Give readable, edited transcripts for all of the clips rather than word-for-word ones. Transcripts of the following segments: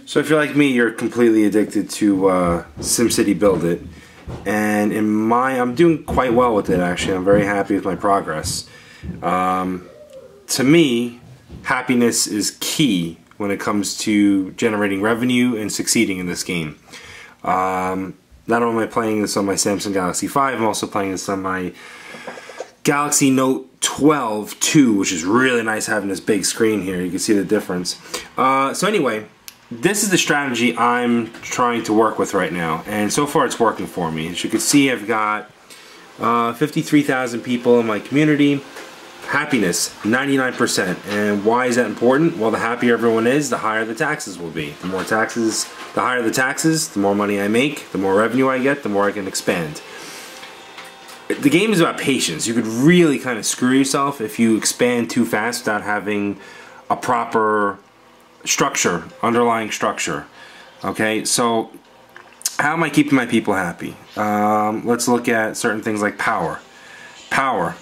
So if you're like me, you're completely addicted to SimCity Build It, and I'm doing quite well with it actually. I'm very happy with my progress. To me, happiness is key when it comes to generating revenue and succeeding in this game. Not only am I playing this on my Samsung Galaxy 5, I'm also playing this on my Galaxy Note 12 2, which is really nice having this big screen here. You can see the difference. So anyway, this is the strategy I'm trying to work with right now, and so far it's working for me. As you can see, I've got 53,000 people in my community. Happiness, 99%. And why is that important? Well, the happier everyone is, the higher the taxes will be. The more taxes, the higher the taxes, the more money I make, the more revenue I get, the more I can expand. The game is about patience. You could really kind of screw yourself if you expand too fast without having a proper structure, underlying structure. Okay, so how am I keeping my people happy? Let's look at certain things like power. Power.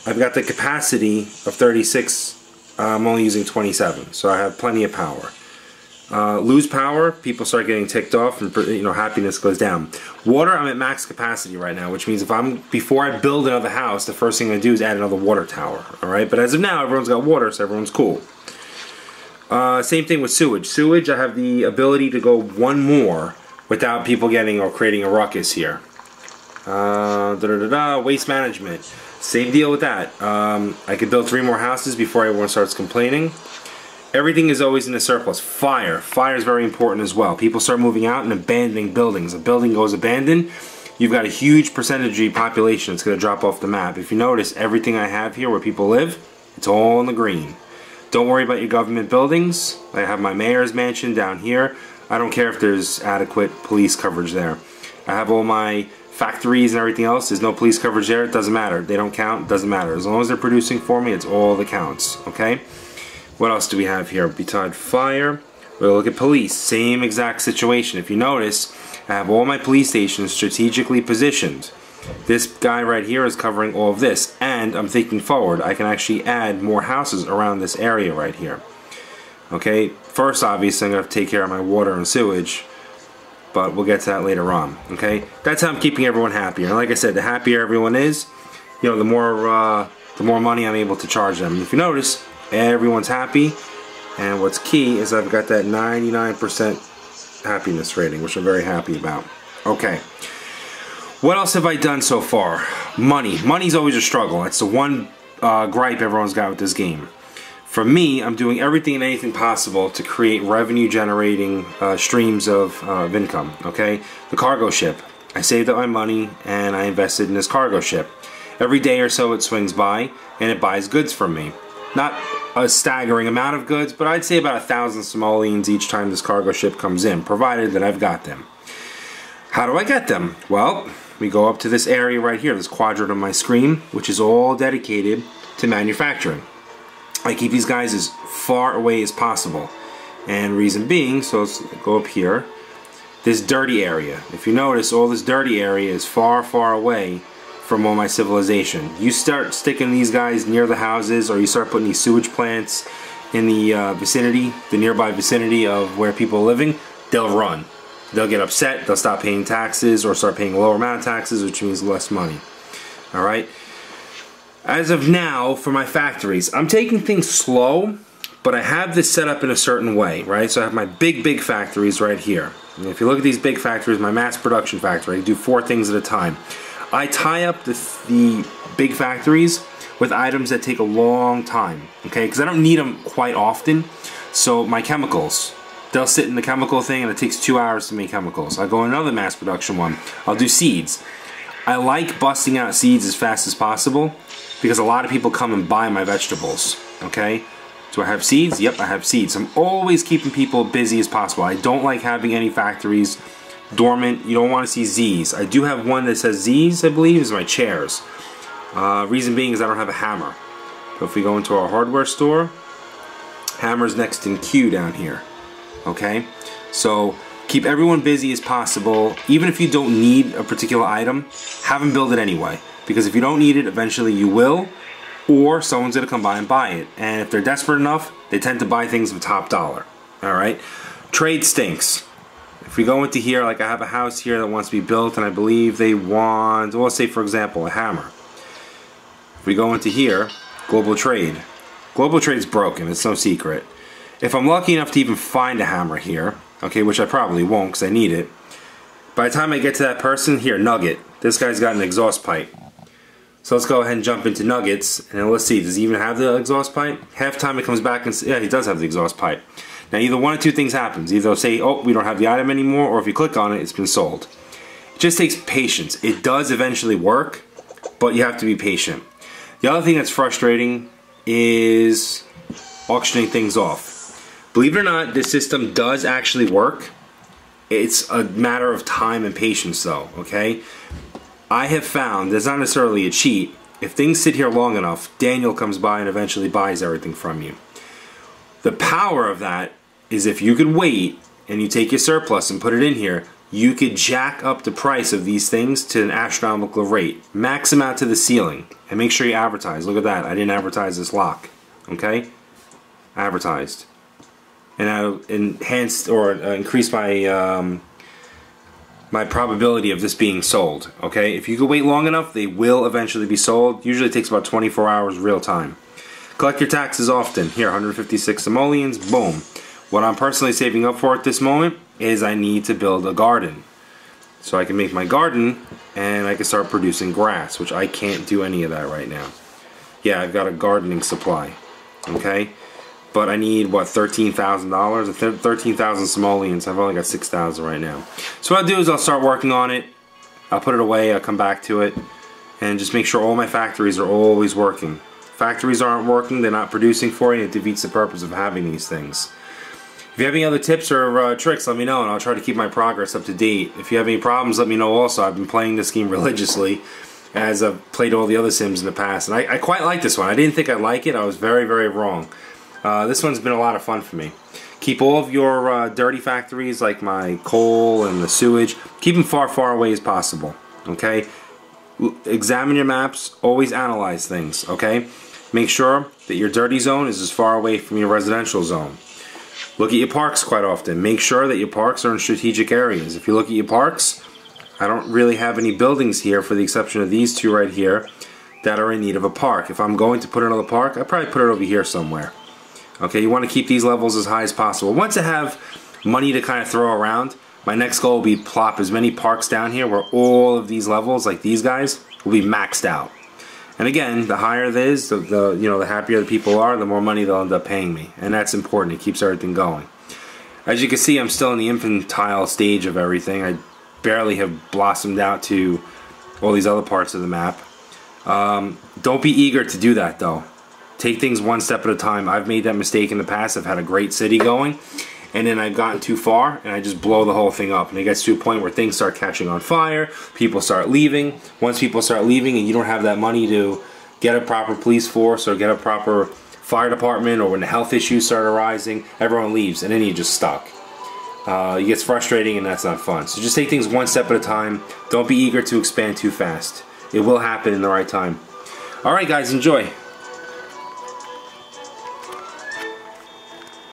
I've got the capacity of 36. I'm only using 27, so I have plenty of power. Lose power, people start getting ticked off, and happiness goes down. Water, I'm at max capacity right now, which means before I build another house, the first thing I do is add another water tower. All right, but as of now, everyone's got water, so everyone's cool. Same thing with sewage. Sewage, I have the ability to go one more without people getting or creating a ruckus here. Waste management, same deal with that. I could build 3 more houses before everyone starts complaining. Everything is always in a surplus. Fire. Fire is very important as well. People start moving out and abandoning buildings. A building goes abandoned, you've got a huge percentage of your population that's going to drop off the map. If you notice, everything I have here where people live, it's all in the green. Don't worry about your government buildings. I have my mayor's mansion down here. I don't care if there's adequate police coverage there. I have all my factories and everything else. There's no police coverage there. It doesn't matter. They don't count. It doesn't matter. As long as they're producing for me, it's all that counts. Okay? What else do we have here? Besides fire, we'll look at police. Same exact situation. If you notice, I have all my police stations strategically positioned. This guy right here is covering all of this, and I'm thinking forward. I can actually add more houses around this area right here. Okay, first obviously I'm going to have to take care of my water and sewage, but we'll get to that later on. Okay, that's how I'm keeping everyone happy. And like I said, the happier everyone is, the more money I'm able to charge them. And if you notice, everyone's happy, and what's key is I've got that 99% happiness rating, which I'm very happy about. Okay. What else have I done so far? Money. Money's always a struggle. That's the one gripe everyone's got with this game. For me, I'm doing everything and anything possible to create revenue-generating streams of income. Okay, the cargo ship. I saved up my money and I invested in this cargo ship. Every day or so, it swings by and it buys goods from me. Not a staggering amount of goods, but I'd say about 1,000 simoleons each time this cargo ship comes in, provided that I've got them. How do I get them? Well, we go up to this area right here, this quadrant on my screen, which is all dedicated to manufacturing. I keep these guys as far away as possible. And reason being, so let's go up here, this dirty area. If you notice, all this dirty area is far, far away from all my civilization. You start sticking these guys near the houses, or you start putting these sewage plants in the vicinity, the nearby vicinity of where people are living, they'll run. They'll get upset, they'll stop paying taxes or start paying a lower amount of taxes, which means less money. Alright? As of now, for my factories, I'm taking things slow, but I have this set up in a certain way, right? So I have my big factories right here. And if you look at these big factories, my mass production factory, I do 4 things at a time. I tie up the big factories with items that take a long time, okay? Because I don't need them quite often. So my chemicals, they'll sit in the chemical thing and it takes 2 hours to make chemicals. I'll go in another mass production one. I'll do seeds. I like busting out seeds as fast as possible because a lot of people come and buy my vegetables, okay? Do I have seeds? Yep, I have seeds. I'm always keeping people busy as possible. I don't like having any factories dormant. You don't want to see Z's. I do have one that says Z's, I believe, is my chairs. Reason being is I don't have a hammer. So if we go into our hardware store, hammer's next in queue down here. Okay, so keep everyone busy as possible. Even if you don't need a particular item, have them build it anyway. Because if you don't need it, eventually you will, or someone's going to come by and buy it. And if they're desperate enough, they tend to buy things for top dollar. Alright, Trade stinks. If we go into here, like I have a house here that wants to be built, and I believe they want, well, let's say for example, a hammer. If we go into here, global trade. Global trade's broken, it's no secret. If I'm lucky enough to even find a hammer here, okay, which I probably won't because I need it, by the time I get to that person, here, nugget. This guy's got an exhaust pipe. So let's go ahead and jump into nuggets, and then let's see, does he even have the exhaust pipe? Half the time it comes back and, yeah, he does have the exhaust pipe. Now either one of two things happens. Either they'll say, oh, we don't have the item anymore, or if you click on it, it's been sold. It just takes patience. It does eventually work, but you have to be patient. The other thing that's frustrating is auctioning things off. Believe it or not, this system does actually work. It's a matter of time and patience though, okay? I have found, there's not necessarily a cheat, if things sit here long enough, Daniel comes by and eventually buys everything from you. The power of that is if you could wait and you take your surplus and put it in here, you could jack up the price of these things to an astronomical rate. Max them out to the ceiling and make sure you advertise. Look at that, I didn't advertise this lock, okay? Advertised. And I enhanced or increased my my probability of this being sold, okay? If you could wait long enough, they will eventually be sold. Usually it takes about 24 hours real time. Collect your taxes often. Here, 156 simoleons, boom. What I'm personally saving up for at this moment is I need to build a garden. So I can make my garden and I can start producing grass, which I can't do any of that right now. Yeah, I've got a gardening supply, okay? But I need, what, $13,000? 13,000 simoleons. I've only got 6,000 right now. So what I'll do is I'll start working on it. I'll put it away, I'll come back to it, and just make sure all my factories are always working. Factories aren't working, they're not producing for you, it defeats the purpose of having these things. If you have any other tips or tricks, let me know and I'll try to keep my progress up to date. If you have any problems, let me know also. I've been playing this game religiously as I've played all the other Sims in the past. And I quite like this one. I didn't think I'd like it, I was very, very wrong. This one's been a lot of fun for me. Keep all of your dirty factories, like my coal and the sewage, keep them far, far away as possible, okay? Examine your maps, always analyze things, okay? Make sure that your dirty zone is as far away from your residential zone. Look at your parks quite often. Make sure that your parks are in strategic areas. If you look at your parks, I don't really have any buildings here for the exception of these two right here that are in need of a park. If I'm going to put another park, I'd probably put it over here somewhere. Okay, you want to keep these levels as high as possible. Once I have money to kind of throw around, my next goal will be plop as many parks down here where all of these levels, like these guys, will be maxed out. And again, the higher it is, the happier the people are, the more money they'll end up paying me. And that's important, it keeps everything going. As you can see, I'm still in the infantile stage of everything. I barely have blossomed out to all these other parts of the map. Don't be eager to do that though. Take things one step at a time. I've made that mistake in the past. I've had a great city going, and then I've gotten too far, and I just blow the whole thing up. And it gets to a point where things start catching on fire, people start leaving. Once people start leaving and you don't have that money to get a proper police force or get a proper fire department, or when the health issues start arising, everyone leaves, and then you're just stuck. It gets frustrating, and that's not fun. So just take things one step at a time. Don't be eager to expand too fast. It will happen in the right time. Alright guys, enjoy.